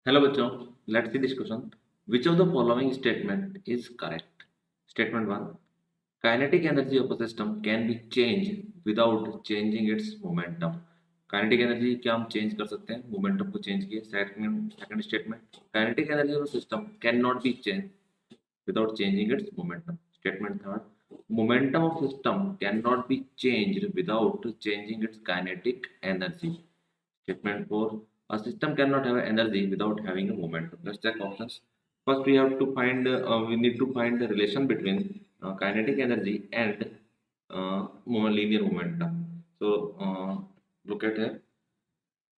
Hello बच्चों, let's see this question. Which of the following statement is correct? Statement one, kinetic energy of a system can be change without changing its momentum. Kinetic energy क्या हम change कर सकते हैं? Momentum को change किए। Second second statement, kinetic energy of a system can not be change without changing its momentum. Statement third, momentum of system cannot be changed without changing its kinetic energy. Statement 4, a system cannot have energy without having a momentum. Let's check options. First, we need to find the relation between kinetic energy and linear momentum. So, look at here.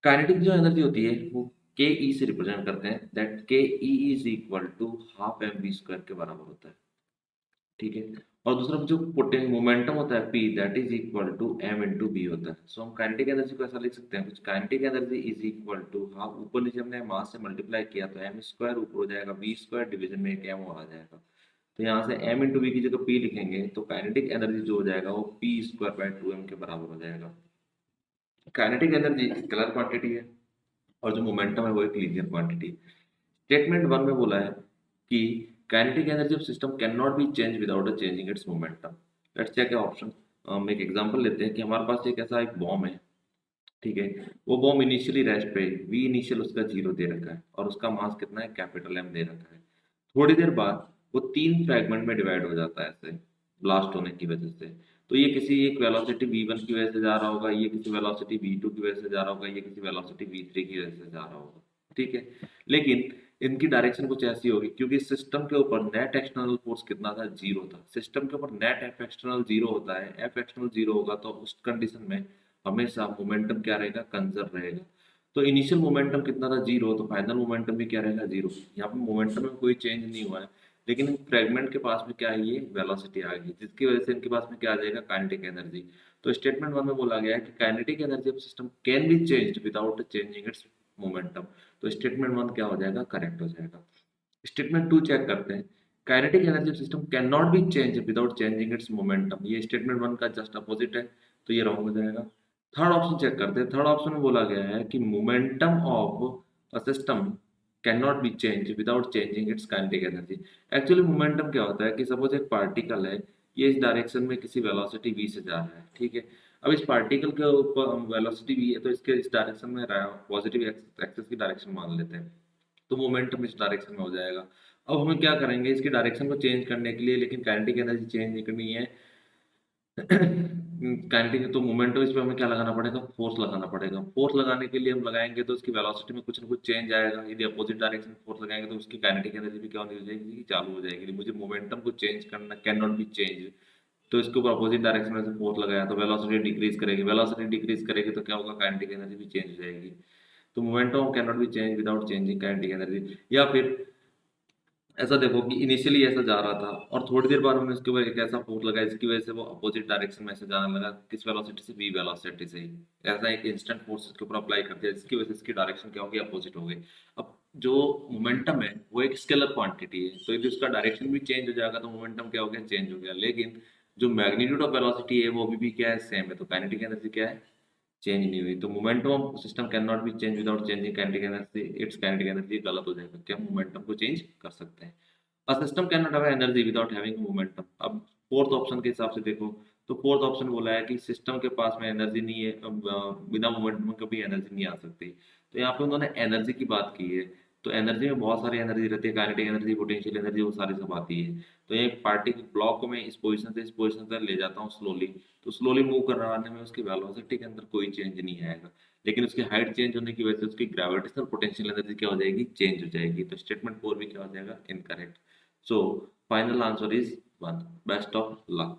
Kinetic जो energy होती है वो के ई से represent करते हैं, that के E is equal to half M V square के बराबर होता है। ठीक है। और दूसरा जो पोटेंशियल मोमेंटम होता है P, that is equal to M into B होता है। सो हम काइनेटिक एनर्जी को ऐसा लिख सकते हैं, कुछ kinetic energy is equal to half, ऊपर नीचे हमने मास से मल्टीप्लाई किया तो एम स्क्वायर ऊपर हो जाएगा, बी स्क्वायर डिवीजन में एक एम और आ जाएगा। तो यहाँ से एम इंटू बी की जगह पी लिखेंगे तो काइनेटिक एनर्जी जो हो जाएगा वो P square by two M के बराबर हो जाएगा। काइनेटिक एनर्जी स्केलर क्वांटिटी है और जो मोमेंटम है वो एक लीनियर क्वांटिटी। स्टेटमेंट वन में बोला है कि kinetic energy of system can not be change without changing its momentum. Let's check option. हम एक एग्जांपल लेते हैं कि हमारे पास एक ऐसा एक बॉम्ब है। ठीक है। वो बॉम्ब इनिशियली रेस्ट पे, वी इनिशियल उसका जीरो दे रखा है और उसका मास कितना है, कैपिटल एम दे रखा है। थोड़ी देर बाद वो तीन फ्रैगमेंट में डिवाइड हो जाता है ऐसे ब्लास्ट होने की वजह से। तो ये किसी एक वेलोसिटी v1 की वजह से जा रहा होगा, ये किसी वेलोसिटी v2 की वजह से जा रहा होगा, ये किसी वेलोसिटी v3 की वजह से जा रहा होगा। ठीक है। लेकिन इनकी डायरेक्शन कुछ ऐसी होगी क्योंकि सिस्टम के ऊपर नेट एक्सटर्नल फोर्स कितना था, जीरो था। सिस्टम के ऊपर नेट एफ एक्सटर्नल जीरो होता है, एफ एक्सटर्नल जीरो होगा तो उस कंडीशन में हमेशा मोमेंटम क्या रहेगा, कंजर्व रहेगा। तो इनिशियल मोमेंटम कितना था, जीरो, तो फाइनल मोमेंटम भी क्या रहेगा, जीरो। यहाँ पे मोमेंटम में कोई चेंज नहीं हुआ है, लेकिन फ्रेगमेंट के पास में क्या है, ये वेलोसिटी आ गई जिसकी वजह से इनके पास में क्या आ जाएगा, काइनेटिक एनर्जी। तो स्टेटमेंट वन में बोला गया है कि kinetic energy of system can be changed without changing its momentum. तो स्टेटमेंट वन क्या हो जाएगा, करेक्ट हो जाएगा। स्टेटमेंट टू चेक करते हैं। Kinetic energy of system can not be change without changing its momentum. ये स्टेटमेंट वन का जस्ट अपोजिट है, तो ये रॉन्ग हो जाएगा। थर्ड ऑप्शन चेक करते हैं। थर्ड ऑप्शन में बोला गया है कि momentum of a system can not be change without changing it's kinetic energy. Actually momentum क्या होता है कि सपोज एक पार्टिकल है, ये इस डायरेक्शन में किसी वेलोसिटी v से जा रहा है। ठीक है। अब इस पार्टिकल के ऊपर वेलोसिटी v है तो इसके इस डायरेक्शन में पॉजिटिव एक्सिस की डायरेक्शन मान लेते हैं, तो मोमेंटम इस डायरेक्शन में हो जाएगा। अब हमें क्या करेंगे इसकी डायरेक्शन को चेंज करने के लिए, लेकिन काइनेटिक एनर्जी चेंज नहीं करनी है। काइनेटिक तो मोमेंटम, इस पे हमें क्या लगाना पड़ेगा, फोर्स लगाना पड़ेगा। फोर्स लगाने के लिए हम लगाएंगे तो उसकी वेलोसिटी में कुछ ना कुछ चेंज आएगा। यदि अपोजिट डायरेक्शन में फोर्स लगाएंगे तो उसकी काइनेटिक एनर्जी भी क्या हो जाएगी, चालू हो जाएगी। मुझे मोमेंटम को चेंज करना, कैन नॉट बी चेंज, तो इसके ऊपर अपोजिट डायरेक्शन में से फोर्स लगाया तो वेलोसिटी डिक्रीज करेगी, वेलोसिटी डिक्रीज करेगी तो क्या होगा, काइनेटिक एनर्जी भी चेंज हो जाएगी। तो momentum can not be change without changing kinetic energy. या फिर ऐसा देखो कि इनिशियली ऐसा जा रहा था और थोड़ी देर बाद हमने उसके ऊपर एक ऐसा फोर्स लगाया जिसकी वजह से वो अपोजिट डायरेक्शन में से जाने लगा, किस वेलोसिटी से, v वेलोसिटी से ही। ऐसा एक इंस्टेंट फोर्स इसके ऊपर अप्लाई कर दिया जिसकी वजह से इसकी डायरेक्शन क्या होगी, अपोजिट हो गई। अब जो मोमेंटम है वो एक स्केलर क्वांटिटी है, तो यदि उसका डायरेक्शन भी चेंज हो जाएगा तो मोमेंटम क्या हो गया, चेंज हो गया। लेकिन जो मैग्नीट्यूड ऑफ वेलोसिटी है वो अभी भी क्या है, सेम है। तो काइनेटिक एनर्जी क्या है, चेंज नहीं हुई। तो momentum of system can not be change without changing kinetic energy it's kinetic energy, गलत हो जाएगा। क्या मोमेंटम को चेंज कर सकते हैं। A system can not have energy without having momentum. अब फोर्थ ऑप्शन के हिसाब से देखो, तो फोर्थ ऑप्शन बोला है कि सिस्टम के पास में एनर्जी नहीं है, बिना मोमेंटम कभी एनर्जी नहीं आ सकती। तो यहाँ पे उन्होंने एनर्जी की बात की है, तो एनर्जी में बहुत सारी एनर्जी रहती है, काइनेटिक एनर्जी, पोटेंशियल एनर्जी, वो सारी सब आती है। तो एक पार्टी ब्लॉक को मैं इस पोजीशन से इस पोजीशन तक ले जाता हूँ स्लोली, तो स्लोली मूव करवाने में उसकी वेलोसिटी के अंदर कोई चेंज नहीं आएगा, लेकिन उसकी हाइट चेंज होने की वजह से उसकी ग्रेविटेशनल पोटेंशियल एनर्जी क्या हो जाएगी, चेंज हो जाएगी। तो स्टेटमेंट फोर भी क्या हो जाएगा, incorrect. So final answer is 1. Best of luck.